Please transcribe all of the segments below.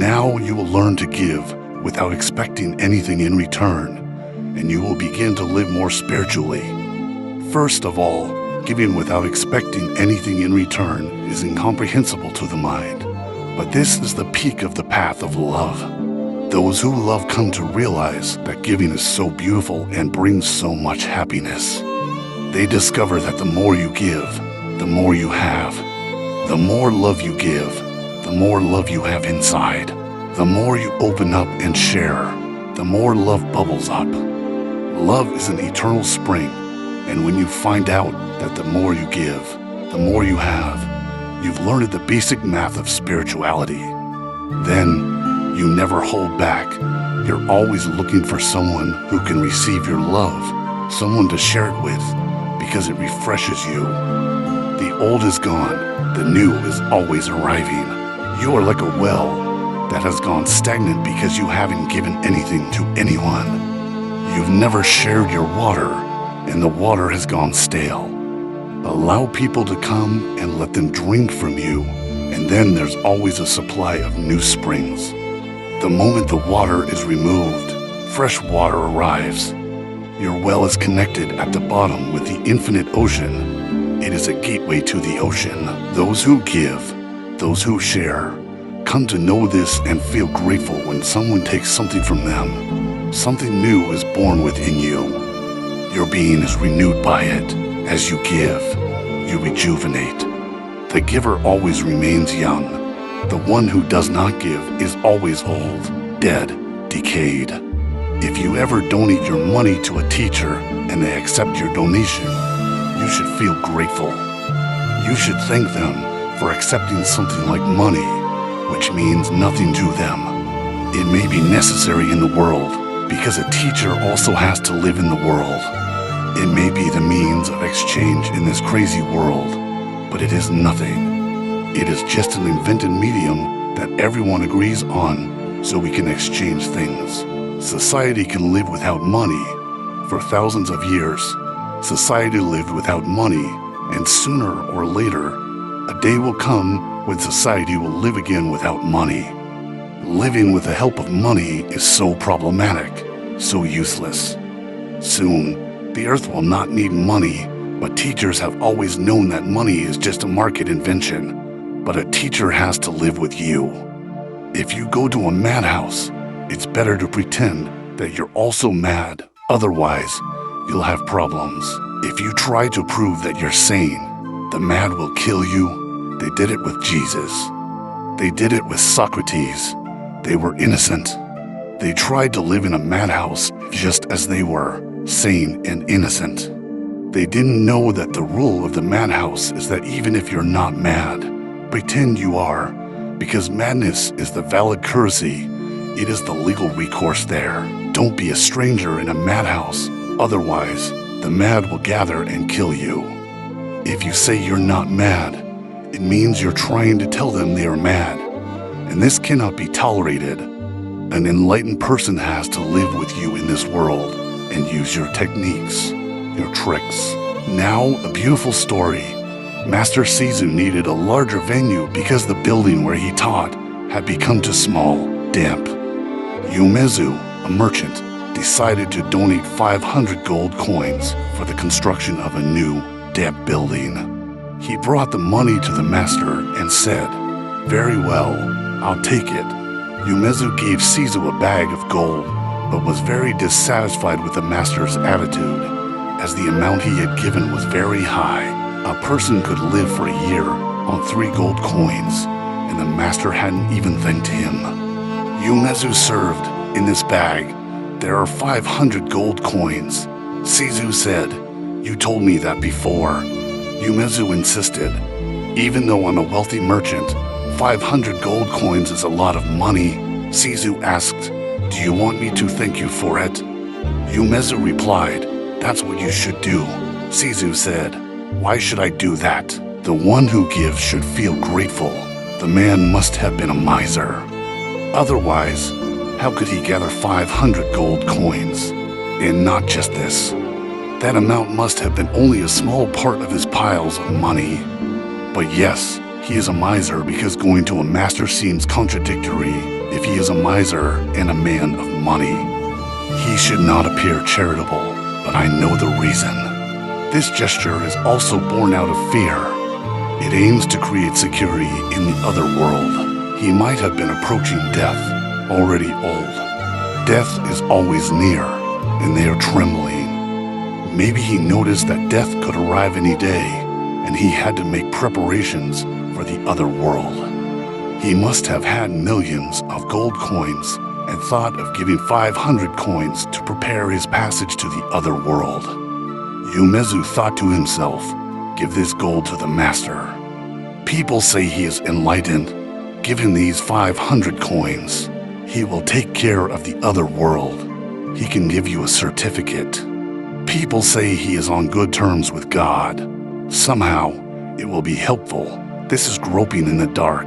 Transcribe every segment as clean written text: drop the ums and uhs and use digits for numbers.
Now you will learn to give without expecting anything in return, and you will begin to live more spiritually. First of all, giving without expecting anything in return is incomprehensible to the mind, but this is the peak of the path of love. Those who love come to realize that giving is so beautiful and brings so much happiness. They discover that the more you give, the more you have. The more love you give, the more love you have inside. The more you open up and share, the more love bubbles up. Love is an eternal spring, and when you find out that the more you give, the more you have, you've learned the basic math of spirituality. Then you never hold back. You're always looking for someone who can receive your love, someone to share it with, because it refreshes you. The old is gone, the new is always arriving. You are like a well that has gone stagnant because you haven't given anything to anyone. You've never shared your water, and the water has gone stale. Allow people to come and let them drink from you, and then there's always a supply of new springs. The moment the water is removed, fresh water arrives. Your well is connected at the bottom with the infinite ocean. It is a gateway to the ocean. Those who give, those who share, come to know this and feel grateful when someone takes something from them. Something new is born within you. Your being is renewed by it. As you give, you rejuvenate. The giver always remains young. The one who does not give is always old, dead, decayed. If you ever donate your money to a teacher and they accept your donation, you should feel grateful. You should thank them for accepting something like money, which means nothing to them. It may be necessary in the world because a teacher also has to live in the world. It may be the means of exchange in this crazy world, but it is nothing. It is just an invented medium that everyone agrees on so we can exchange things. Society can live without money. For thousands of years, society lived without money, and sooner or later, a day will come when society will live again without money. Living with the help of money is so problematic, so useless. Soon, the earth will not need money, but teachers have always known that money is just a market invention. But a teacher has to live with you. If you go to a madhouse, it's better to pretend that you're also mad. Otherwise, you'll have problems. If you try to prove that you're sane, the mad will kill you. They did it with Jesus. They did it with Socrates. They were innocent. They tried to live in a madhouse just as they were, sane and innocent. They didn't know that the rule of the madhouse is that even if you're not mad, pretend you are, because madness is the valid currency. It is the legal recourse there. Don't be a stranger in a madhouse, otherwise the mad will gather and kill you. If you say you're not mad, it means you're trying to tell them they are mad, and this cannot be tolerated. An enlightened person has to live with you in this world and use your techniques, your tricks. Now, a beautiful story. Master Sizu needed a larger venue because the building where he taught had become too small, damp. Umezu, a merchant, decided to donate 500 gold coins for the construction of a new, damp building. He brought the money to the master and said, "Very well, I'll take it." Umezu gave Sizu a bag of gold, but was very dissatisfied with the master's attitude, as the amount he had given was very high. A person could live for a year on 3 gold coins, and the master hadn't even thanked him. Umezu served, "In this bag, there are 500 gold coins." Sizu said, "You told me that before." Umezu insisted, "Even though I'm a wealthy merchant, 500 gold coins is a lot of money." Sizu asked, "Do you want me to thank you for it?" Umezu replied, "That's what you should do." Sizu said, "Why should I do that? The one who gives should feel grateful. The man must have been a miser. Otherwise, how could he gather 500 gold coins? And not just this. That amount must have been only a small part of his piles of money. But yes, he is a miser because going to a master seems contradictory. if he is a miser and a man of money. He should not appear charitable, but I know the reason. This gesture is also born out of fear. It aims to create security in the other world. He might have been approaching death, already old. Death is always near, and they are trembling. Maybe he noticed that death could arrive any day, and he had to make preparations for the other world. He must have had millions of gold coins and thought of giving 500 coins to prepare his passage to the other world. Umezu thought to himself, "Give this gold to the master. People say he is enlightened. Give him these 500 coins. He will take care of the other world. He can give you a certificate. People say he is on good terms with God. Somehow, it will be helpful. This is groping in the dark.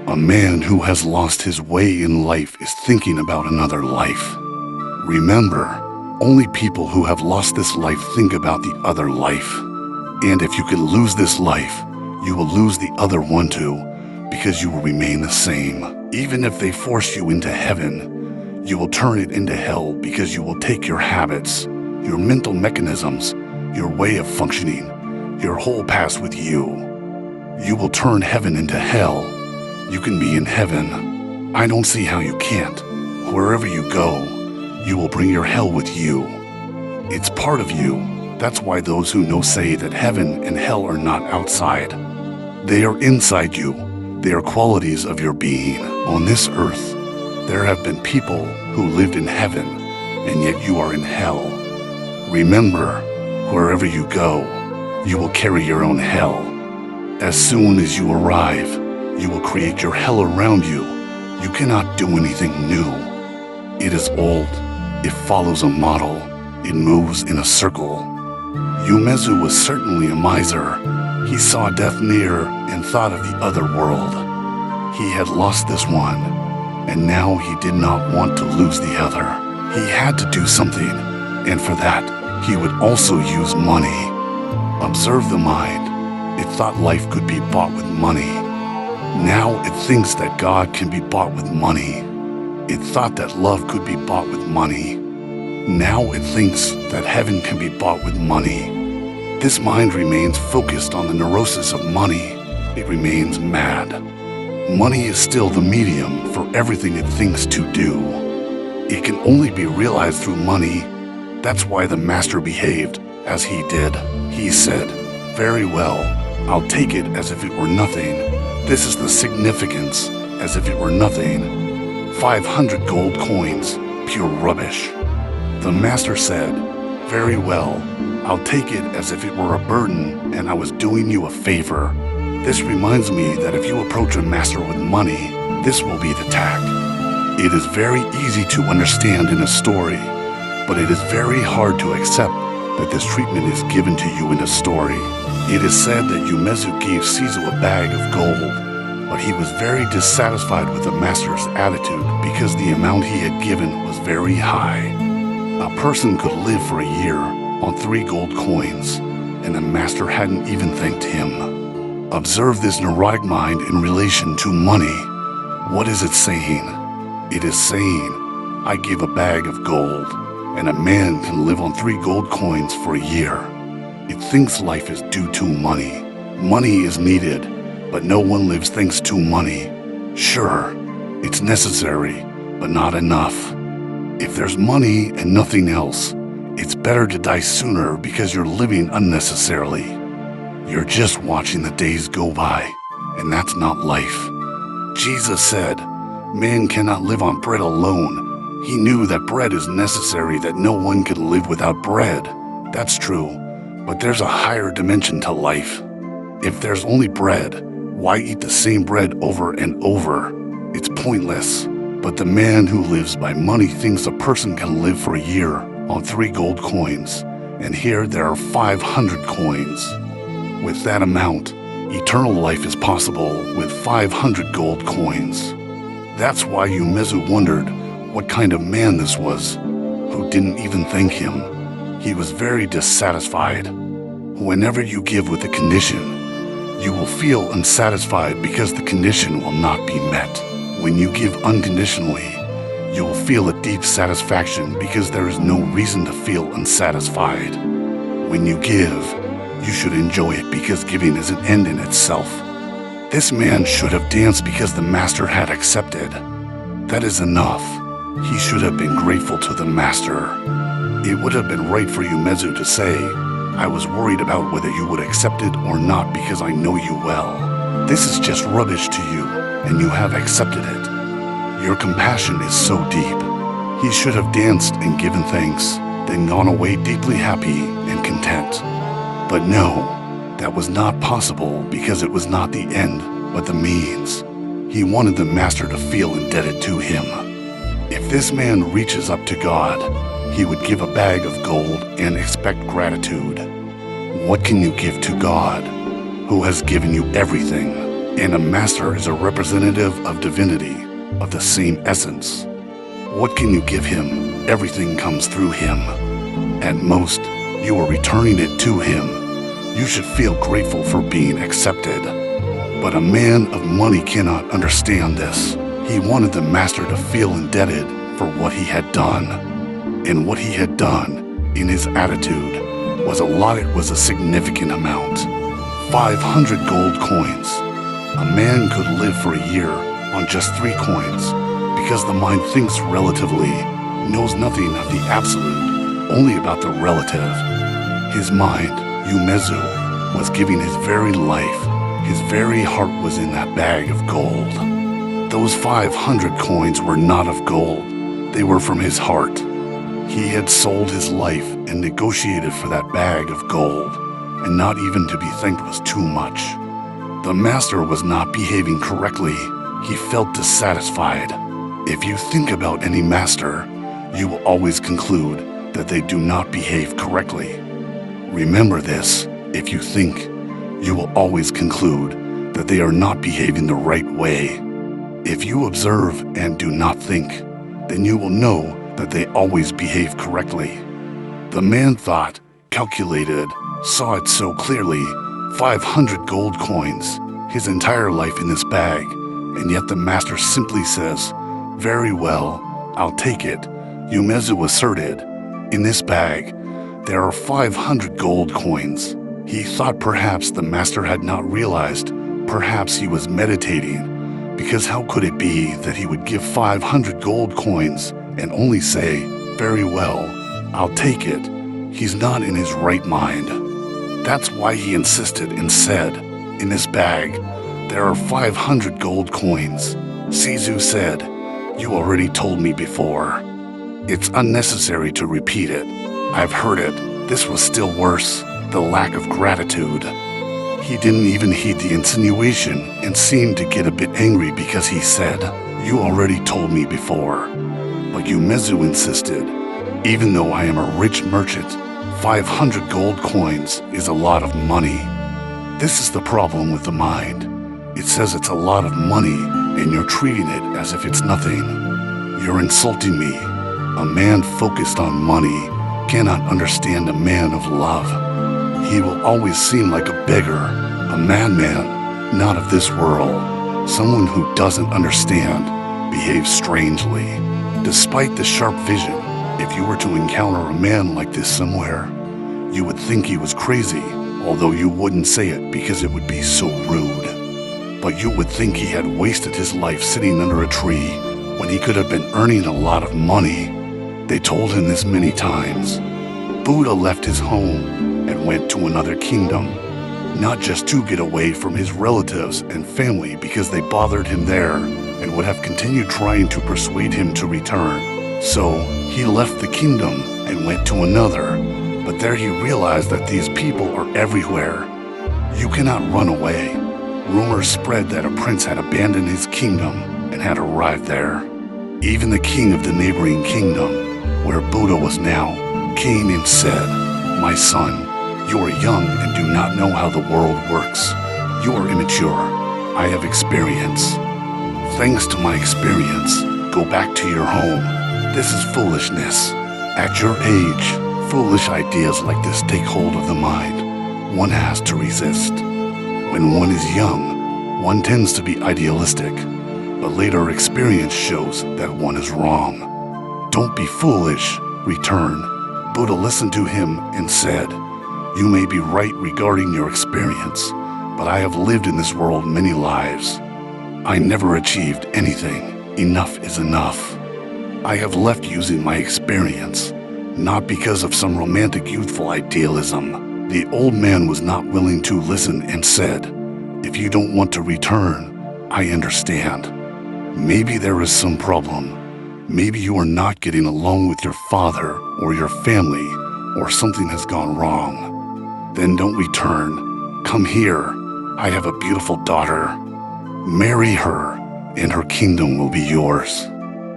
A man who has lost his way in life is thinking about another life. Remember, only people who have lost this life think about the other life. And if you can lose this life, you will lose the other one too, because you will remain the same. Even if they force you into heaven, you will turn it into hell because you will take your habits, your mental mechanisms, your way of functioning, your whole past with you. You will turn heaven into hell. You can be in heaven. I don't see how you can't. Wherever you go, you will bring your hell with you. It's part of you. That's why those who know say that heaven and hell are not outside. They are inside you. They are qualities of your being. On this earth, there have been people who lived in heaven, and yet you are in hell. Remember, wherever you go, you will carry your own hell. As soon as you arrive, you will create your hell around you. You cannot do anything new. It is old. It follows a model. It moves in a circle. Umezu was certainly a miser. He saw death near and thought of the other world. He had lost this one, and now he did not want to lose the other. He had to do something, and for that, he would also use money. Observe the mind. It thought life could be bought with money. Now it thinks that God can be bought with money. It thought that love could be bought with money. Now it thinks that heaven can be bought with money. This mind remains focused on the neurosis of money. It remains mad. Money is still the medium for everything it thinks to do. It can only be realized through money. That's why the master behaved as he did. He said, "Very well, I'll take it as if it were nothing. This is the significance, as if it were nothing. 500 gold coins, pure rubbish." The master said, "Very well, I'll take it as if it were a burden and I was doing you a favor. This reminds me that if you approach a master with money, this will be the tack." It is very easy to understand in a story, but it is very hard to accept that this treatment is given to you in a story. It is said that Umezu gave Shizu a bag of gold, but he was very dissatisfied with the master's attitude because the amount he had given was very high. A person could live for a year on 3 gold coins, and the master hadn't even thanked him. Observe this neurotic mind in relation to money. What is it saying? It is saying, I give a bag of gold, and a man can live on 3 gold coins for a year. It thinks life is due to money. Money is needed, but no one lives thanks to money. Sure, it's necessary, but not enough. If there's money and nothing else, it's better to die sooner because you're living unnecessarily. You're just watching the days go by, and that's not life. Jesus said, "Man cannot live on bread alone." He knew that bread is necessary, that no one can live without bread. That's true, but there's a higher dimension to life. If there's only bread, why eat the same bread over and over? It's pointless. But the man who lives by money thinks a person can live for a year on 3 gold coins, and here there are 500 coins. With that amount, eternal life is possible with 500 gold coins. That's why Umezu wondered what kind of man this was, who didn't even thank him. He was very dissatisfied. Whenever you give with a condition, you will feel unsatisfied because the condition will not be met. When you give unconditionally, you will feel a deep satisfaction because there is no reason to feel unsatisfied. When you give, you should enjoy it because giving is an end in itself. This man should have danced because the master had accepted. That is enough. He should have been grateful to the master. It would have been right for Umezu to say, I was worried about whether you would accept it or not because I know you well. This is just rubbish to you, and you have accepted it. Your compassion is so deep. He should have danced and given thanks, then gone away deeply happy and content. But no, that was not possible because it was not the end, but the means. He wanted the master to feel indebted to him. If this man reaches up to God, he would give a bag of gold and expect gratitude. What can you give to God, who has given you everything? And a master is a representative of divinity, of the same essence. What can you give him? Everything comes through him. At most, you are returning it to him. You should feel grateful for being accepted. But a man of money cannot understand this. He wanted the master to feel indebted for what he had done. And what he had done, in his attitude, was a significant amount. 500 gold coins. A man could live for a year on just 3 coins, because the mind thinks relatively, knows nothing of the absolute, only about the relative. His mind, Umezu, was giving his very life. His very heart was in that bag of gold. Those 500 coins were not of gold. They were from his heart. He had sold his life and negotiated for that bag of gold, and not even to be thanked was too much. The master was not behaving correctly. He felt dissatisfied. If you think about any master, you will always conclude that they do not behave correctly. Remember this: if you think, you will always conclude that they are not behaving the right way. If you observe and do not think, then you will know that they always behave correctly. The man thought, calculated, saw it so clearly, 500 gold coins, his entire life in this bag, and yet the master simply says, very well, I'll take it. Umezu asserted, in this bag, there are 500 gold coins. He thought perhaps the master had not realized, perhaps he was meditating, because how could it be that he would give 500 gold coins and only say, very well, I'll take it? He's not in his right mind. That's why he insisted and said, in this bag, there are 500 gold coins. Sizu said, you already told me before. It's unnecessary to repeat it. I've heard it. This was still worse, the lack of gratitude. He didn't even heed the insinuation and seemed to get a bit angry because he said, you already told me before. But Umezu insisted, even though I am a rich merchant, 500 gold coins is a lot of money. This is the problem with the mind. It says it's a lot of money, and you're treating it as if it's nothing. You're insulting me. A man focused on money cannot understand a man of love. He will always seem like a beggar, a madman, not of this world. Someone who doesn't understand behaves strangely. Despite the sharp vision, if you were to encounter a man like this somewhere, you would think he was crazy, although you wouldn't say it because it would be so rude. But you would think he had wasted his life sitting under a tree when he could have been earning a lot of money. They told him this many times. Buddha left his home and went to another kingdom, not just to get away from his relatives and family because they bothered him there and would have continued trying to persuade him to return. So he left the kingdom and went to another, but there he realized that these people are everywhere. You cannot run away. Rumors spread that a prince had abandoned his kingdom and had arrived there. Even the king of the neighboring kingdom, where Buddha was now, came and said, my son, you are young and do not know how the world works. You are immature. I have experience. Thanks to my experience, go back to your home. This is foolishness. At your age, foolish ideas like this take hold of the mind. One has to resist. When one is young, one tends to be idealistic. but later experience shows that one is wrong. Don't be foolish, return. Buddha listened to him and said, "You may be right regarding your experience, but I have lived in this world many lives. I never achieved anything. Enough is enough. I have left using my experience, not because of some romantic youthful idealism." The old man was not willing to listen and said, "If you don't want to return, I understand. Maybe there is some problem. Maybe you are not getting along with your father or your family, or something has gone wrong. Then don't return. Come here. I have a beautiful daughter. Marry her, and her kingdom will be yours."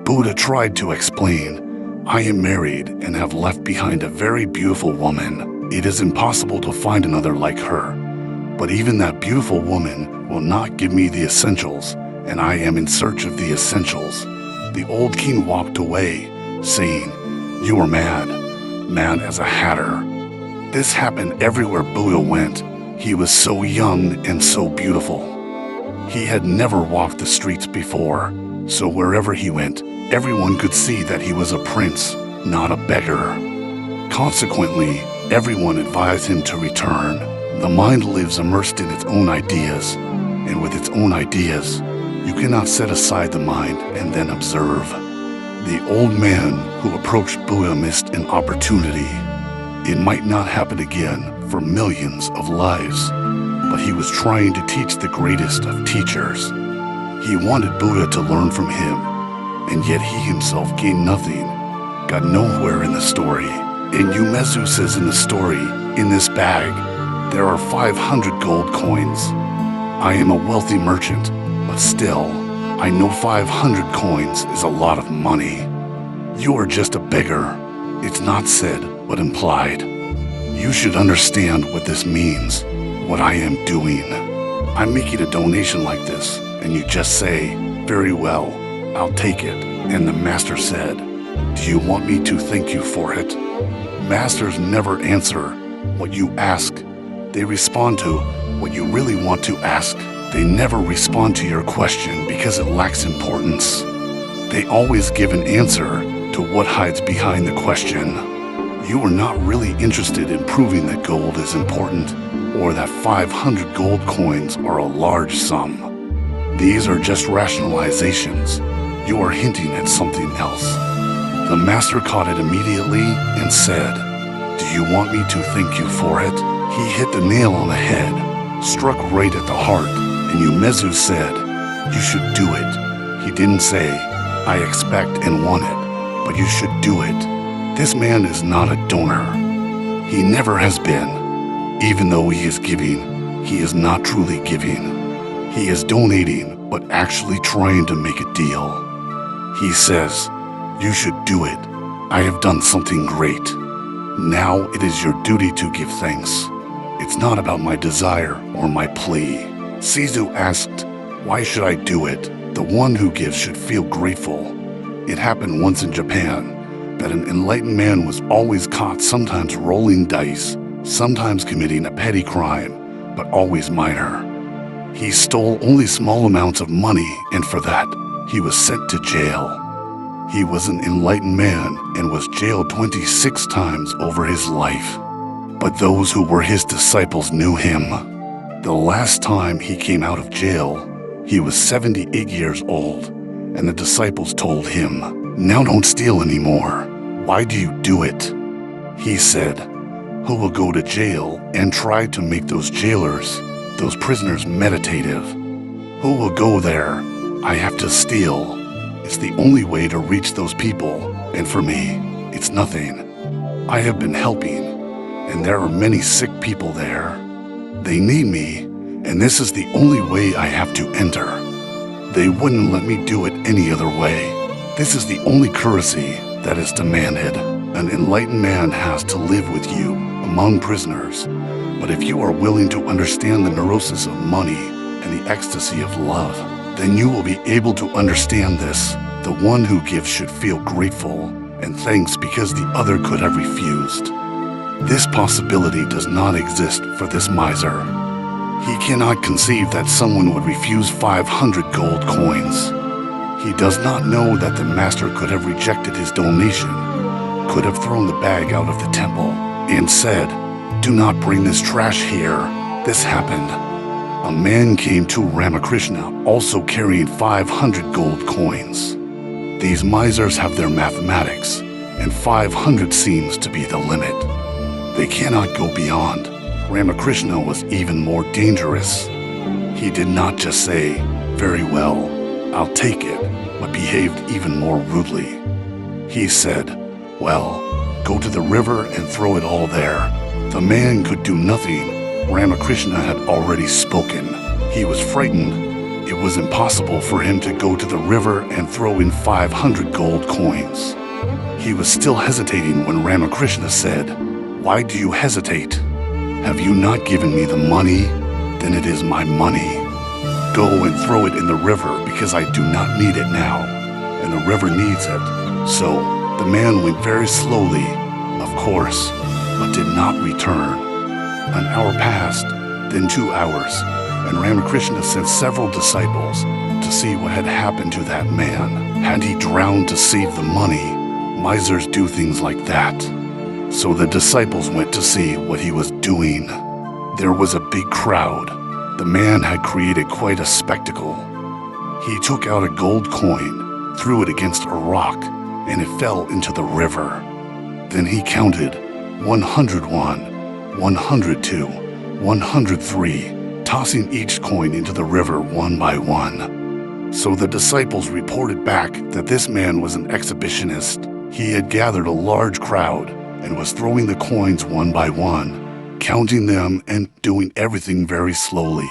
Buddha tried to explain, "I am married and have left behind a very beautiful woman. It is impossible to find another like her. But even that beautiful woman will not give me the essentials, and I am in search of the essentials." The old king walked away, saying, "You are mad, mad as a hatter." This happened everywhere Buddha went. He was so young and so beautiful. He had never walked the streets before, so wherever he went, everyone could see that he was a prince, not a beggar. Consequently, everyone advised him to return. The mind lives immersed in its own ideas, and with its own ideas, you cannot set aside the mind and then observe. The old man who approached Buddha missed an opportunity. It might not happen again for millions of lives, but he was trying to teach the greatest of teachers. He wanted Buddha to learn from him, and yet he himself gained nothing, got nowhere in the story. And Umezu says in the story, "In this bag, there are 500 gold coins. I am a wealthy merchant, but still, I know 500 coins is a lot of money. You are just a beggar." It's not said, but implied. You should understand what this means, what I am doing. I'm making a donation like this, and you just say, "Very well, I'll take it." And the master said, "Do you want me to thank you for it?" Masters never answer what you ask. They respond to what you really want to ask. They never respond to your question because it lacks importance. They always give an answer to what hides behind the question. You are not really interested in proving that gold is important or that 500 gold coins are a large sum. These are just rationalizations. You are hinting at something else. The master caught it immediately and said, "Do you want me to thank you for it?" He hit the nail on the head, struck right at the heart, and Umezu said, "You should do it." He didn't say, "I expect and want it," but "You should do it." This man is not a donor. He never has been. Even though he is giving, he is not truly giving. He is donating, but actually trying to make a deal. He says, "You should do it. I have done something great. Now it is your duty to give thanks." It's not about my desire or my plea. Sizu asked, "Why should I do it? The one who gives should feel grateful." It happened once in Japan that an enlightened man was always caught, sometimes rolling dice, sometimes committing a petty crime, but always minor. He stole only small amounts of money, and for that, he was sent to jail. He was an enlightened man and was jailed 26 times over his life. But those who were his disciples knew him. The last time he came out of jail, he was 78 years old, and the disciples told him, "Now don't steal anymore. Why do you do it?" He said, "Who will go to jail and try to make those jailers, those prisoners, meditative? Who will go there? I have to steal. It's the only way to reach those people, and for me, it's nothing. I have been helping, and there are many sick people there. They need me, and this is the only way I have to enter. They wouldn't let me do it any other way. This is the only courtesy that is demanded. An enlightened man has to live with you among prisoners, but if you are willing to understand the neurosis of money and the ecstasy of love, then you will be able to understand this. The one who gives should feel grateful and thanks because the other could have refused. This possibility does not exist for this miser. He cannot conceive that someone would refuse 500 gold coins. He does not know that the master could have rejected his donation, could have thrown the bag out of the temple, and said, "Do not bring this trash here." This happened. A man came to Ramakrishna also carrying 500 gold coins. These misers have their mathematics, and 500 seems to be the limit. They cannot go beyond. Ramakrishna was even more dangerous. He did not just say, "Very well, I'll take it," but behaved even more rudely. He said, "Well, go to the river and throw it all there." The man could do nothing. Ramakrishna had already spoken. He was frightened. It was impossible for him to go to the river and throw in 500 gold coins. He was still hesitating when Ramakrishna said, "Why do you hesitate? Have you not given me the money? Then it is my money. Go and throw it in the river because I do not need it now, and the river needs it." So the man went very slowly, of course, but did not return. An hour passed, then 2 hours, and Ramakrishna sent several disciples to see what had happened to that man. Had he drowned to save the money? Misers do things like that. So the disciples went to see what he was doing. There was a big crowd. The man had created quite a spectacle. He took out a gold coin, threw it against a rock, and it fell into the river. Then he counted 101, 102, 103, tossing each coin into the river one by one. So the disciples reported back that this man was an exhibitionist. He had gathered a large crowd and was throwing the coins one by one, counting them and doing everything very slowly.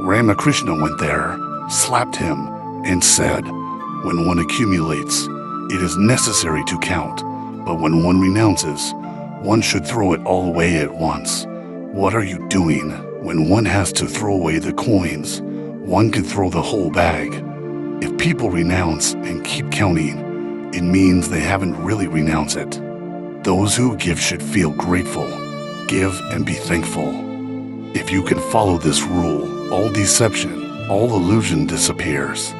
Ramakrishna went there, slapped him, and said, "When one accumulates, it is necessary to count, but when one renounces, one should throw it all away at once. What are you doing? When one has to throw away the coins, one can throw the whole bag. If people renounce and keep counting, it means they haven't really renounced it. Those who give should feel grateful. Give and be thankful. If you can follow this rule, all deception, all illusion disappears.